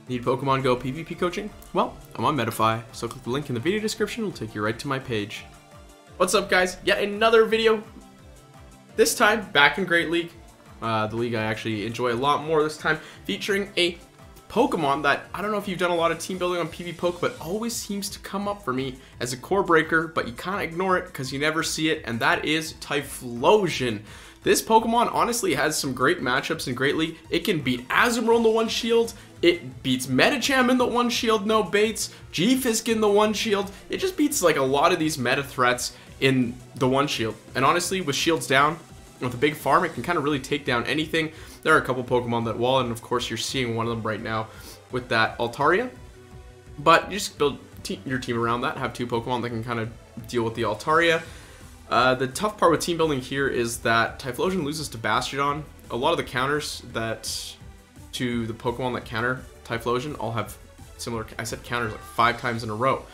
Need Pokemon Go PvP coaching? Well, I'm on Medify, so click the link in the video description, it'll take you right to my page. What's up guys? Yet another video. This time, back in Great League. The league I actually enjoy a lot more this time, featuring a Pokemon that, I don't know if you've done a lot of team building on PvPoke, but always seems to come up for me as a core breaker, but you can't ignore it because you never see it, and that is Typhlosion. This Pokemon honestly has some great matchups in Great League. It can beat Azumarill in the one shield, it beats Medicham in the one shield, no baits, G-Fisk in the one shield. It just beats like a lot of these meta threats in the one shield. And honestly, with shields down, with a big farm, it can kind of really take down anything. There are a couple Pokemon that wall, and of course you're seeing one of them right now with that Altaria. But you just build your team around that, have two Pokemon that can kind of deal with the Altaria. The tough part with team building here is that Typhlosion loses to Bastiodon. A lot of the counters that to the Pokemon that counter Typhlosion all have similar, I said counters like 5 times in a row.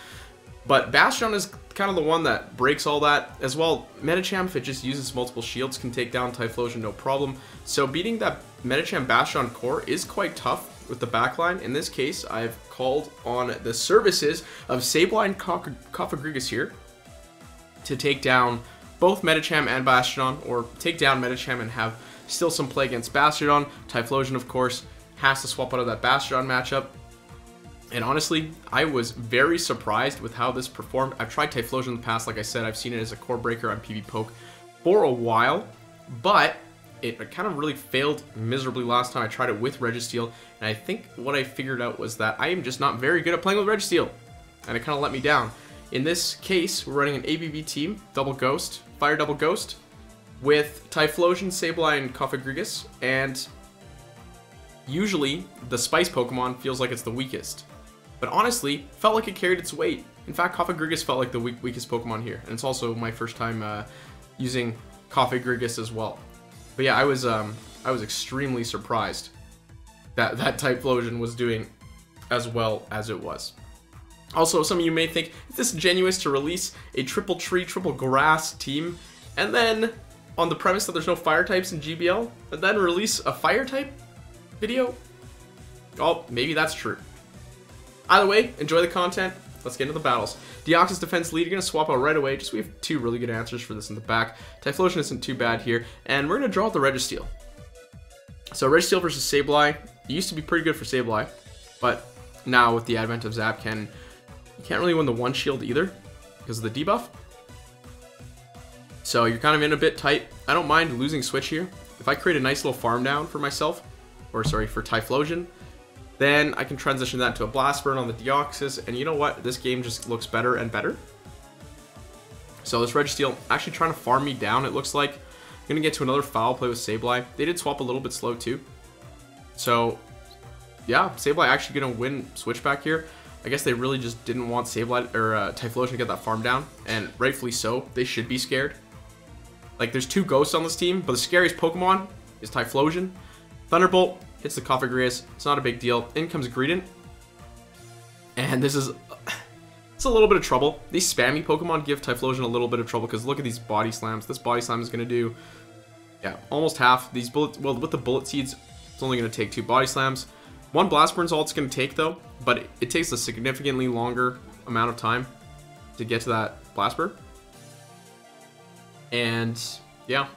But Bastiodon is kind of the one that breaks all that as well. Medicham, if it just uses multiple shields, can take down Typhlosion no problem. So beating that Medicham Bastiodon core is quite tough with the backline. In this case, I've called on the services of Sableye and Cofagrigus here to take down both Medicham and Bastiodon, or take down Medicham and have still some play against Bastiodon. Typhlosion, of course, has to swap out of that Bastiodon matchup. And honestly, I was very surprised with how this performed. I've tried Typhlosion in the past, like I said, I've seen it as a core breaker on PvPoke for a while, but it kind of really failed miserably last time I tried it with Registeel, and I think what I figured out was that I am just not very good at playing with Registeel, and it kind of let me down. In this case, we're running an ABB team, Double Ghost, Fire Double Ghost, with Typhlosion, Sableye, and Cofagrigus, and usually the Spice Pokemon feels like it's the weakest. But honestly, felt like it carried its weight. In fact, Cofagrigus felt like the weakest Pokemon here, and it's also my first time using Cofagrigus as well. But yeah, I was extremely surprised that Typhlosion was doing as well as it was. Also, some of you may think, is this disingenuous to release a triple tree, triple grass team, and then on the premise that there's no fire types in GBL, and then release a fire type video? Oh, maybe that's true. Either way, enjoy the content. Let's get into the battles. Deoxys Defense lead, you're going to swap out right away. Just we have 2 really good answers for this in the back. Typhlosion isn't too bad here, and we're going to draw out the Registeel. So Registeel versus Sableye. It used to be pretty good for Sableye, but now with the advent of Zapken, you can't really win the one shield either because of the debuff. So you're kind of in a bit tight. I don't mind losing switch here. If I create a nice little farm down for myself, or sorry, for Typhlosion, then I can transition that to a Blast Burn on the Deoxys, and you know what? This game just looks better and better. So this Registeel actually trying to farm me down, it looks like. I'm going to get to another foul play with Sableye. They did swap a little bit slow too. So yeah, Sableye actually going to win Switchback here. I guess they really just didn't want Sableye or Typhlosion to get that farm down, and rightfully so. They should be scared. Like, there's 2 ghosts on this team, but the scariest Pokemon is Typhlosion. Thunderbolt hits the Cofagrigus. It's not a big deal. In comes Greedent. And this is... it's a little bit of trouble. These spammy Pokemon give Typhlosion a little bit of trouble, because look at these Body Slams. This Body Slam is going to do... yeah, almost half. These bullets... well, with the Bullet Seeds, it's only going to take 2 Body Slams. 1 Blast Burn's all it's going to take, though. But it takes a significantly longer amount of time to get to that Blast Burn. And yeah, I'm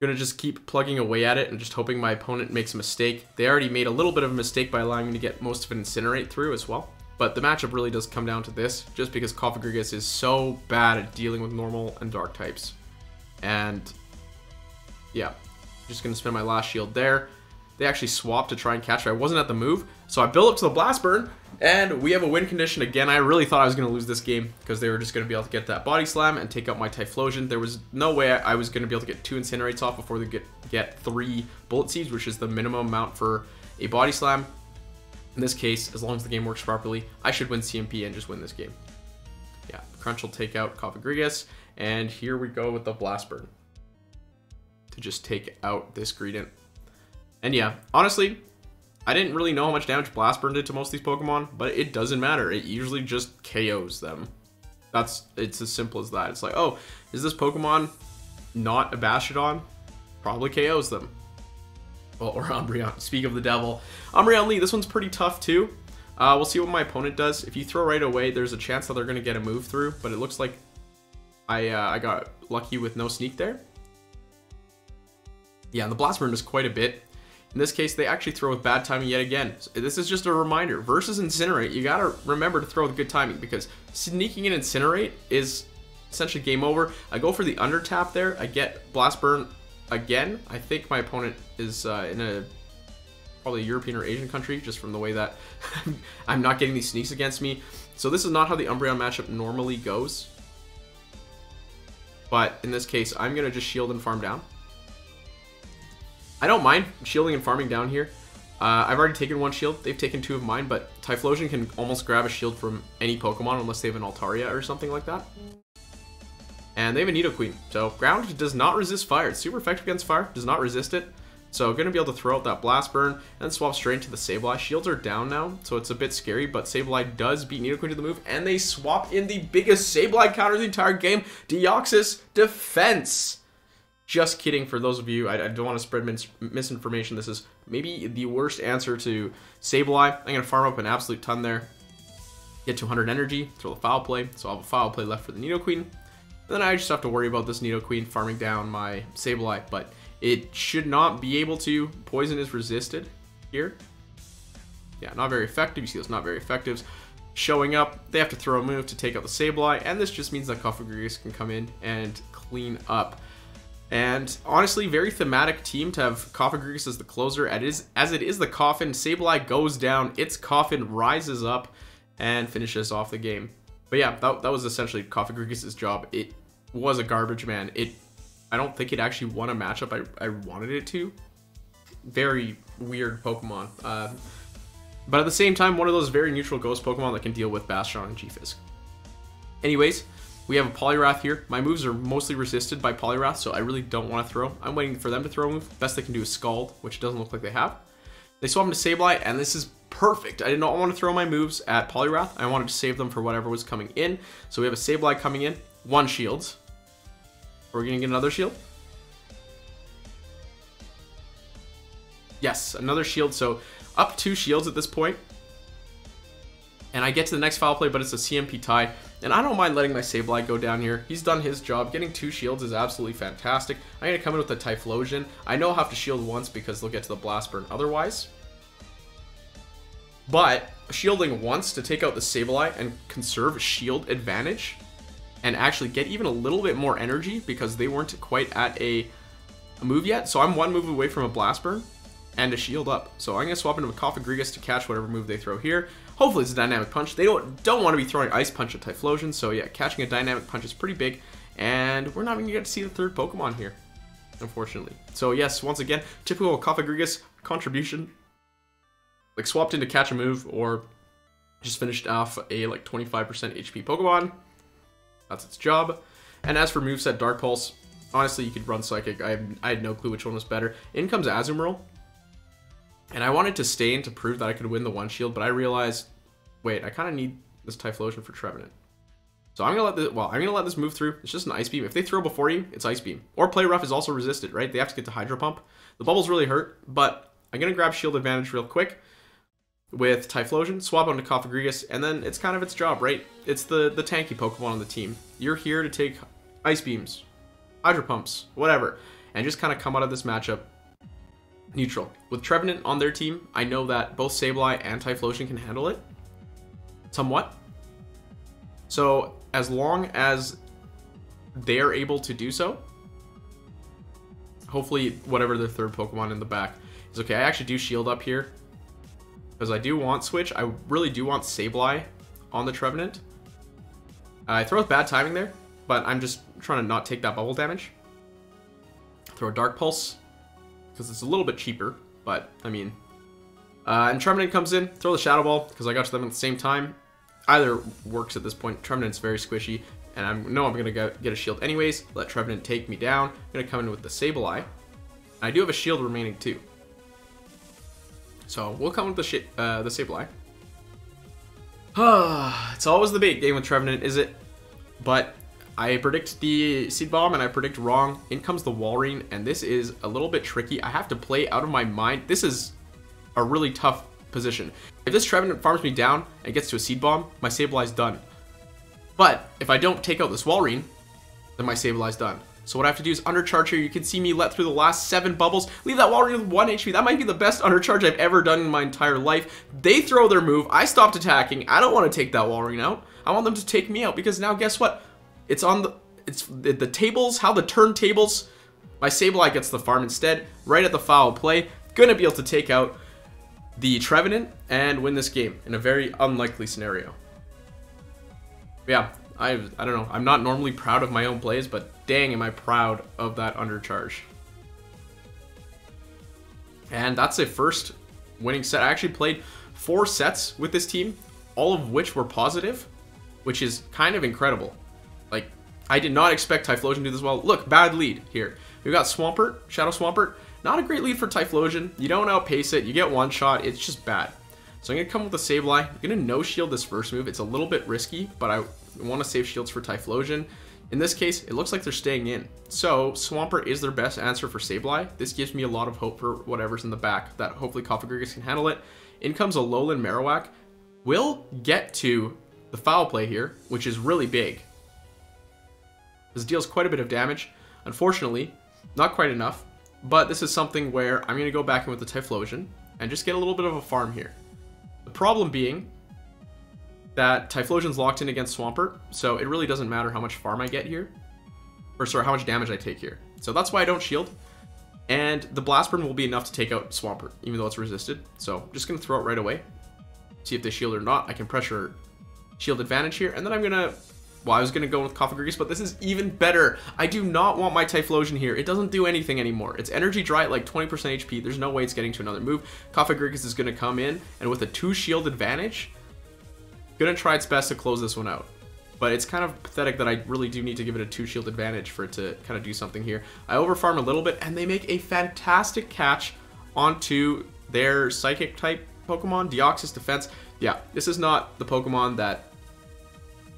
gonna just keep plugging away at it and just hoping my opponent makes a mistake. They already made a little bit of a mistake by allowing me to get most of it Incinerate through as well. But the matchup really does come down to this, just because Cofagrigus is so bad at dealing with normal and dark types. And yeah, just gonna spend my last shield there. They actually swapped to try and catch me. I wasn't at the move, so I built up to the Blast Burn, and we have a win condition again. I really thought I was going to lose this game because they were just going to be able to get that Body Slam and take out my Typhlosion. There was no way I was going to be able to get 2 Incinerates off before they get 3 Bullet Seeds, which is the minimum amount for a Body Slam. In this case, as long as the game works properly, I should win CMP and just win this game. Yeah, Crunch will take out Cofagrigus, and here we go with the Blast Burn to just take out this Greedent. And yeah, honestly, I didn't really know how much damage Blast Burn did to most of these Pokemon, but it doesn't matter. It usually just KOs them. It's as simple as that. It's like, oh, is this Pokemon not a Bastiodon? Probably KOs them. Well, or Umbreon. Speak of the devil. Umbreon Lee, this one's pretty tough too. We'll see what my opponent does. If you throw right away, there's a chance that they're going to get a move through, but it looks like I got lucky with no sneak there. Yeah, the Blast Burn is quite a bit. In this case, they actually throw with bad timing yet again. So this is just a reminder. Versus Incinerate, you gotta remember to throw with good timing, because sneaking in Incinerate is essentially game over. I go for the under tap there. I get Blast Burn again. I think my opponent is in a probably a European or Asian country, just from the way that I'm not getting these sneaks against me. So this is not how the Umbreon matchup normally goes. But in this case, I'm gonna just shield and farm down. I don't mind shielding and farming down here. I've already taken one shield. They've taken two of mine, but Typhlosion can almost grab a shield from any Pokemon unless they have an Altaria or something like that. And they have a Nidoqueen. So ground does not resist fire. It's super effective against fire. Does not resist it. So going to be able to throw out that Blast Burn and then swap straight into the Sableye. Shields are down now, so it's a bit scary, but Sableye does beat Nidoqueen to the move, and they swap in the biggest Sableye counter of the entire game, Deoxys Defense. Just kidding, for those of you, I don't want to spread misinformation. This is maybe the worst answer to Sableye. I'm going to farm up an absolute ton there. Get to 100 energy, throw the Foul Play, so I'll have a Foul Play left for the Nidoqueen. Then I just have to worry about this Nidoqueen farming down my Sableye, but it should not be able to. Poison is resisted here. Yeah, not very effective. You see those not very effectives showing up. They have to throw a move to take out the Sableye, and this just means that Cofagrigus can come in and clean up. And honestly, very thematic team to have Cofagrigus as the closer. As it is the coffin, Sableye goes down, its coffin rises up and finishes off the game. But yeah, that was essentially Cofagrigus' job. It was a garbage man. I don't think it actually won a matchup I wanted it to. Very weird Pokemon. But at the same time, one of those very neutral ghost Pokemon that can deal with Bastiodon and G-Fisk. Anyways, we have a Poliwrath here. My moves are mostly resisted by Poliwrath, so I really don't want to throw. I'm waiting for them to throw a move. Best they can do is Scald, which doesn't look like they have. They swap into Sableye, and this is perfect. I did not want to throw my moves at Poliwrath. I wanted to save them for whatever was coming in. So we have a Sableye coming in. One shield. Are we going to get another shield? Yes, another shield. So up 2 shields at this point. And I get to the next Foul Play, but it's a CMP tie. And I don't mind letting my Sableye go down here. He's done his job. Getting 2 shields is absolutely fantastic. I'm going to come in with the Typhlosion. I know I'll have to shield once because they'll get to the Blast Burn otherwise. But shielding once to take out the Sableye and conserve shield advantage and actually get even a little bit more energy because they weren't quite at a move yet. So I'm 1 move away from a Blast Burn and a shield up. So I'm going to swap into a Cofagrigus to catch whatever move they throw here. Hopefully it's a Dynamic Punch. They don't want to be throwing Ice Punch at Typhlosion, so yeah, catching a Dynamic Punch is pretty big, and we're not even going to get to see the 3rd Pokemon here, unfortunately. So yes, once again, typical Cofagrigus contribution, like swapped in to catch a move, or just finished off a like 25% HP Pokemon. That's its job. And as for moveset, Dark Pulse, honestly, you could run Psychic. I had no clue which one was better. In comes Azumarill. And I wanted to stay in to prove that I could win the 1 shield, but I realized, wait, I kind of need this Typhlosion for Trevenant. So I'm gonna let this move through. It's just an Ice Beam. If they throw before you, it's Ice Beam. Or Play Rough is also resisted, right? They have to get to Hydro Pump. The bubbles really hurt, but I'm gonna grab shield advantage real quick with Typhlosion, swap onto Cofagrigus, and then it's kind of its job, right? It's the tanky Pokemon on the team. You're here to take Ice Beams, Hydro Pumps, whatever, and just kind of come out of this matchup neutral. With Trevenant on their team, I know that both Sableye and Typhlosion can handle it somewhat. So as long as they're able to do so, hopefully whatever their 3rd Pokemon in the back is okay. I actually do shield up here because I do want Switch. I really do want Sableye on the Trevenant. I throw with bad timing there, but I'm just trying to not take that bubble damage. Throw a Dark Pulse because it's a little bit cheaper, but I mean, and Trevenant comes in, throw the Shadow Ball because I got to them at the same time. Either works at this point. Trevenant's very squishy, and I know I'm gonna get a shield anyways. Let Trevenant take me down. I'm gonna come in with the Sableye. I do have a shield remaining too, so we'll come with the Sableye. It's always the bait game with Trevenant, is it? But I predict the Seed Bomb and I predict wrong. In comes the Walrein, and this is a little bit tricky. I have to play out of my mind. This is a really tough position. If this Trevenant farms me down and gets to a Seed Bomb, my Sableye's done. But if I don't take out this Walrein, then my Sableye's done. So what I have to do is undercharge here. You can see me let through the last 7 bubbles. Leave that Walrein with 1 HP. That might be the best undercharge I've ever done in my entire life. They throw their move. I stopped attacking. I don't want to take that Walrein out. I want them to take me out because now guess what? It's on the tables, how the turntables. My Sableye gets the farm instead, right at the foul play. Gonna be able to take out the Trevenant and win this game in a very unlikely scenario. Yeah, I don't know. I'm not normally proud of my own plays, but dang am I proud of that undercharge. And that's a first winning set. I actually played 4 sets with this team, all of which were positive, which is kind of incredible. Like, I did not expect Typhlosion to do this well. Look, bad lead here. We've got Swampert, Shadow Swampert. Not a great lead for Typhlosion. You don't outpace it. You get one shot. It's just bad. So I'm going to come with a Sableye. I'm going to no-shield this first move. It's a little bit risky, but I want to save shields for Typhlosion. In this case, it looks like they're staying in. So Swampert is their best answer for Sableye. This gives me a lot of hope for whatever's in the back, that hopefully Cofagrigus can handle it. In comes Alolan Marowak. We'll get to the foul play here, which is really big. This deals quite a bit of damage. Unfortunately, not quite enough, but this is something where I'm going to go back in with the Typhlosion and just get a little bit of a farm here. The problem being that Typhlosion's locked in against Swampert, so it really doesn't matter how much farm I get here. Or sorry, how much damage I take here. So that's why I don't shield. And the Blast Burn will be enough to take out Swampert, even though it's resisted. So I'm just going to throw it right away. See if they shield or not. I can pressure shield advantage here. And then I'm going to... Well, I was going to go with Cofagrigus, but this is even better. I do not want my Typhlosion here. It doesn't do anything anymore. It's energy dry at like 20% HP. There's no way it's getting to another move. Cofagrigus is going to come in, and with a 2 shield advantage, going to try its best to close this one out. But it's kind of pathetic that I really do need to give it a 2 shield advantage for it to kind of do something here. I overfarm a little bit, and they make a fantastic catch onto their Psychic type Pokemon, Deoxys Defense. Yeah, this is not the Pokemon that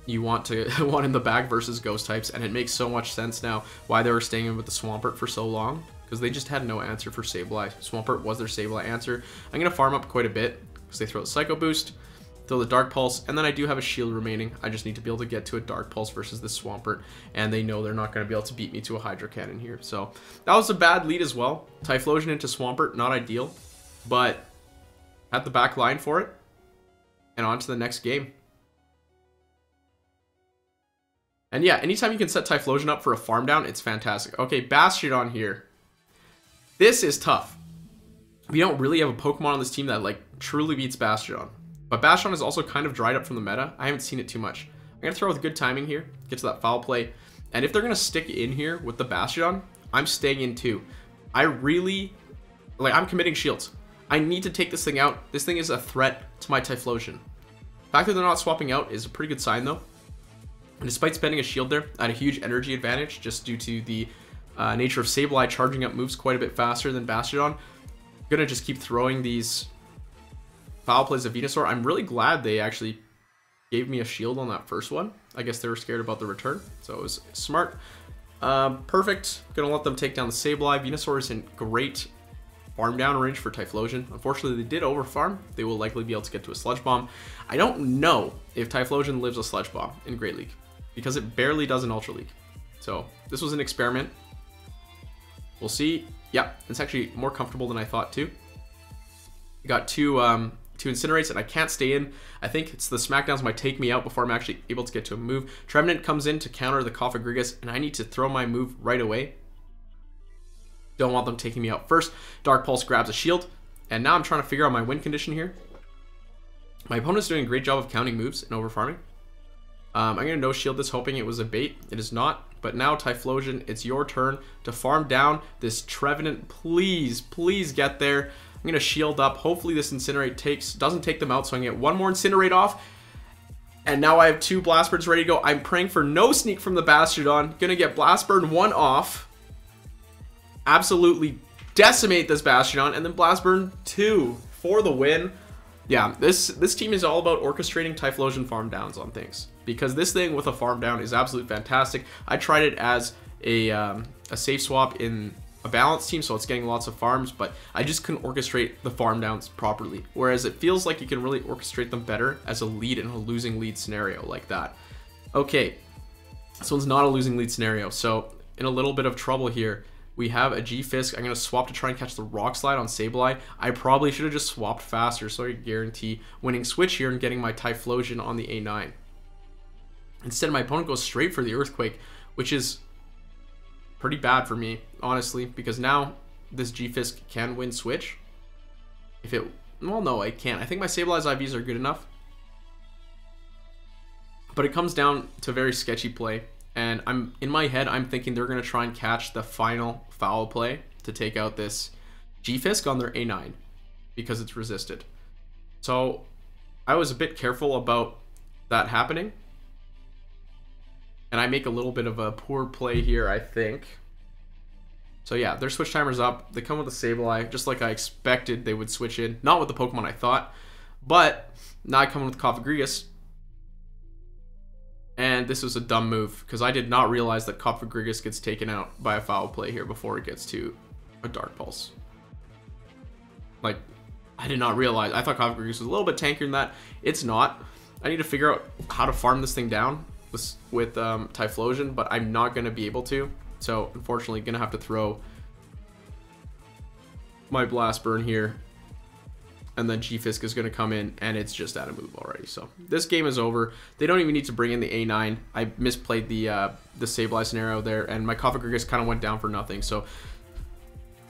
you want in the bag versus Ghost types, and it makes so much sense now why they were staying in with the Swampert for so long, because they just had no answer for Sableye. Swampert was their Sableye answer. I'm going to farm up quite a bit, because they throw the Psycho Boost, throw the Dark Pulse, and then I do have a shield remaining. I just need to be able to get to a Dark Pulse versus this Swampert, and they know they're not going to be able to beat me to a Hydro Cannon here. So that was a bad lead as well. Typhlosion into Swampert, not ideal, but had the back line for it, and on to the next game. And yeah, anytime you can set Typhlosion up for a farm down, it's fantastic. Okay, Bastiodon here. This is tough. We don't really have a Pokemon on this team that like truly beats Bastiodon. But Bastiodon is also kind of dried up from the meta. I haven't seen it too much. I'm going to throw with good timing here, get to that foul play. And if they're going to stick in here with the Bastiodon, I'm staying in too. I really, like, I'm committing shields. I need to take this thing out. This thing is a threat to my Typhlosion. The fact that they're not swapping out is a pretty good sign though. And despite spending a shield there, I had a huge energy advantage just due to the nature of Sableye charging up moves quite a bit faster than Bastiodon. I'm going to just keep throwing these foul plays of Venusaur. I'm really glad they actually gave me a shield on that first one. I guess they were scared about the return, so it was smart. Perfect. Going to let them take down the Sableye. Venusaur is in great farm down range for Typhlosion. Unfortunately, they did overfarm. They will likely be able to get to a Sludge Bomb. I don't know if Typhlosion lives a Sludge Bomb in Great League, because it barely does in Ultra League. So this was an experiment. We'll see. Yeah, it's actually more comfortable than I thought too. Got two Incinerates, and I can't stay in. I think it's the Smackdowns might take me out before I'm actually able to get to a move. Trevenant comes in to counter the Cofagrigus, and I need to throw my move right away. Don't want them taking me out first. Dark Pulse grabs a shield, and now I'm trying to figure out my win condition here. My opponent's doing a great job of counting moves and overfarming. I'm going to no-shield this, hoping it was a bait. It is not. But now, Typhlosion, it's your turn to farm down this Trevenant. Please, please get there. I'm going to shield up. Hopefully this Incinerate doesn't take them out, so I can get one more Incinerate off. And now I have 2 Blast Birds ready to go. I'm praying for no sneak from the Bastiodon. Going to get Blast Burn 1 off. Absolutely decimate this Bastiodon. And then Blast Burn 2 for the win. Yeah, this team is all about orchestrating Typhlosion farm downs on things, because this thing with a farm down is absolutely fantastic. I tried it as a safe swap in a balanced team, so it's getting lots of farms, but I just couldn't orchestrate the farm downs properly. Whereas it feels like you can really orchestrate them better as a lead in a losing lead scenario like that. Okay, this one's not a losing lead scenario, so in a little bit of trouble here. We have a G-Fisk. I'm going to swap to try and catch the Rock Slide on Sableye. I probably should have just swapped faster so I could guarantee winning switch here and getting my Typhlosion on the A9. Instead, my opponent goes straight for the Earthquake, which is pretty bad for me, honestly, because now this G-Fisk can win switch. If it... Well, no, I can't. I think my Sableye's IVs are good enough. But it comes down to very sketchy play. And in my head, I'm thinking they're going to try and catch the final foul play to take out this G-Fisk on their A9 because it's resisted. So I was a bit careful about that happening. And I make a little bit of a poor play here, I think. So yeah, their switch timer's up. They come with a Sableye, just like I expected they would switch in. Not with the Pokemon I thought, but now I come in with Cofagrigus. And this was a dumb move, because I did not realize that Cofagrigus gets taken out by a foul play here before it gets to a Dark Pulse. Like, I did not realize. I thought Cofagrigus was a little bit tankier than that. It's not. I need to figure out how to farm this thing down with Typhlosion, but I'm not going to be able to. So, unfortunately, going to have to throw my Blast Burn here. And then G-Fisk is going to come in, and it's just out of move already. So this game is over. They don't even need to bring in the A9. I misplayed the Sableye scenario there, and my Cofagrigus kind of went down for nothing. So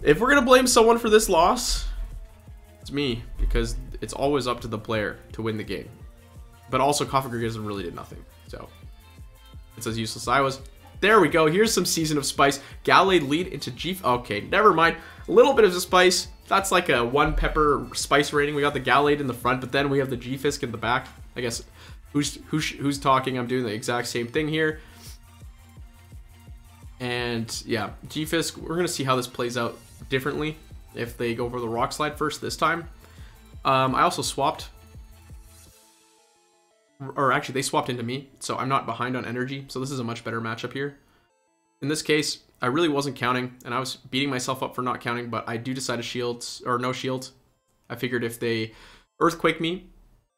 if we're going to blame someone for this loss, it's me, because it's always up to the player to win the game. But also Cofagrigus really did nothing. So it's as useless as I was. There we go. Here's some Season of Spice. Gallade lead into G... Okay, never mind. A little bit of a spice. That's like a 1 pepper spice rating. We got the Gallade in the front, but then we have the G-Fisk in the back. I guess who's talking? I'm doing the exact same thing here. And yeah, G-Fisk, we're going to see how this plays out differently if they go for the Rock Slide first this time. I also swapped. Or actually, they swapped into me, so I'm not behind on energy. So this is a much better matchup here. In this case, I really wasn't counting, and I was beating myself up for not counting, but I do decide to shield, or no shield. I figured if they Earthquake me,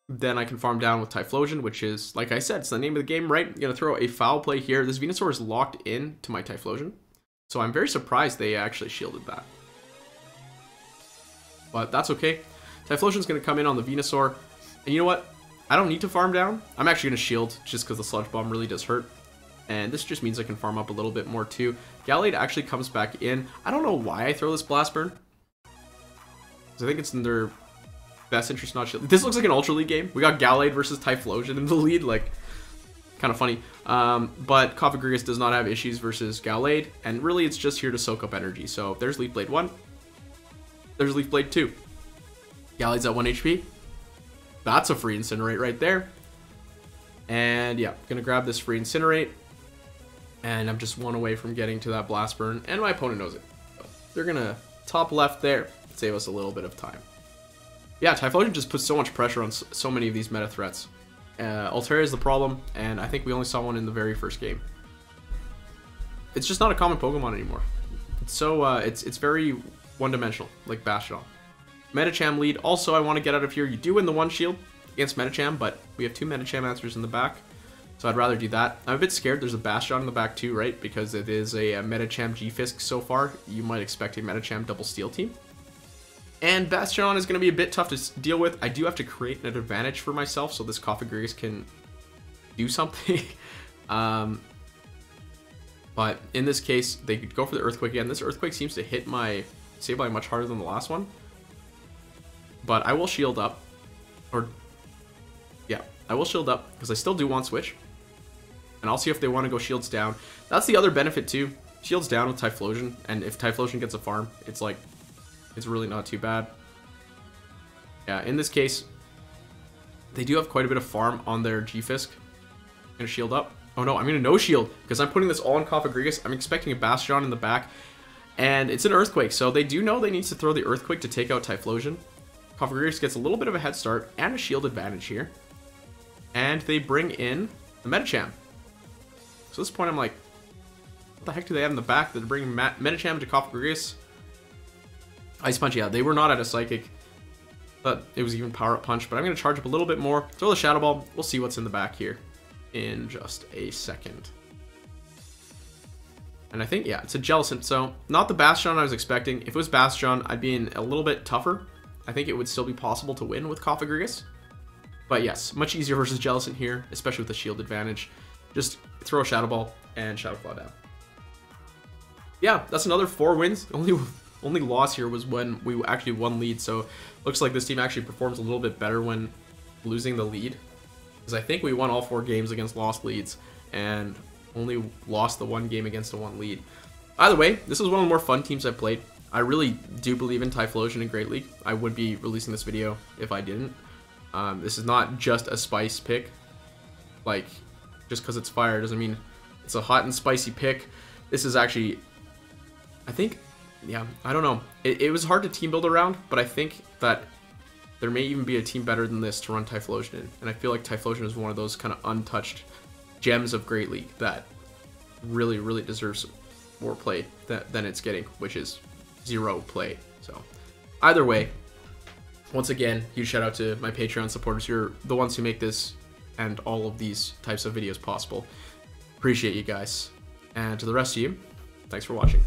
then I can farm down with Typhlosion, which is, like I said, it's the name of the game, right? I'm going to throw a foul play here. This Venusaur is locked in to my Typhlosion, so I'm very surprised they actually shielded that. But that's okay. Typhlosion's going to come in on the Venusaur, and you know what? I don't need to farm down. I'm actually going to shield, just because the Sludge Bomb really does hurt. And this just means I can farm up a little bit more too. Gallade actually comes back in. I don't know why I throw this Blast Burn. I think it's in their best interest not shield. This looks like an Ultra League game. We got Gallade versus Typhlosion in the lead. Like, kind of funny. But Cofagrigus does not have issues versus Gallade. And really, it's just here to soak up energy. So there's Leaf Blade 1. There's Leaf Blade 2. Gallade's at 1 HP. That's a free Incinerate right there. And yeah, gonna grab this free Incinerate. And I'm just 1 away from getting to that Blast Burn, and my opponent knows it. So they're gonna top left there, save us a little bit of time. Yeah, Typhlosion just puts so much pressure on so many of these meta threats. Altaria is the problem, and I think we only saw one in the very first game. It's just not a common Pokemon anymore. It's so it's very one-dimensional, like Bastiodon. Medicham lead. Also, I want to get out of here. You do win the 1 shield against Medicham, but we have 2 Medicham answers in the back. So I'd rather do that. I'm a bit scared. There's a Bastiodon in the back too, right? Because it is a Medicham G-Fisk so far. You might expect a Medicham double steel team. And Bastiodon is going to be a bit tough to deal with. I do have to create an advantage for myself so this Cofagrigus can do something. But in this case, they could go for the Earthquake again. This Earthquake seems to hit my Sableye much harder than the last one. But I will shield up. Or, yeah, I will shield up because I still do want Switch. And I'll see if they want to go shields down. That's the other benefit too. Shields down with Typhlosion. And if Typhlosion gets a farm, it's like, it's really not too bad. Yeah, in this case, they do have quite a bit of farm on their G-Fisk. I'm going to shield up. Oh no, I'm going to no shield because I'm putting this all in Cofagrigus. I'm expecting a Bastiodon in the back. And it's an Earthquake, so they do know they need to throw the Earthquake to take out Typhlosion. Cofagrigus gets a little bit of a head start and a shield advantage here. And they bring in the Medicham. So at this point I'm like, what the heck do they have in the back that they're bringing Medicham to Cofagrigus? Ice Punch, yeah, they were not at a Psychic. But it was even Power Up Punch. But I'm going to charge up a little bit more. Throw the Shadow Ball. We'll see what's in the back here in just a second. And I think, yeah, it's a Jellicent. So not the Bastiodon I was expecting. If it was Bastiodon, I'd be in a little bit tougher. I think it would still be possible to win with Cofagrigus. But yes, much easier versus Jellicent here, especially with the shield advantage. Just throw a Shadow Ball and Shadow Claw down. Yeah, that's another 4 wins. Only loss here was when we actually won lead, so looks like this team actually performs a little bit better when losing the lead. Because I think we won all 4 games against lost leads, and only lost the 1 game against a 1 lead. Either way, this is one of the more fun teams I've played. I really do believe in Typhlosion in Great League. I would be releasing this video if I didn't. This is not just a spice pick. Like, just because it's fire doesn't mean it's a hot and spicy pick. This is actually, I think, yeah, I don't know. It was hard to team build around, but I think that there may even be a team better than this to run Typhlosion in. And I feel like Typhlosion is one of those kind of untouched gems of Great League that really, really deserves more play than it's getting, which is 0 play. So either way, once again, huge shout out to my Patreon supporters. You're the ones who make this and all of these types of videos possible. Appreciate you guys. And to the rest of you, thanks for watching.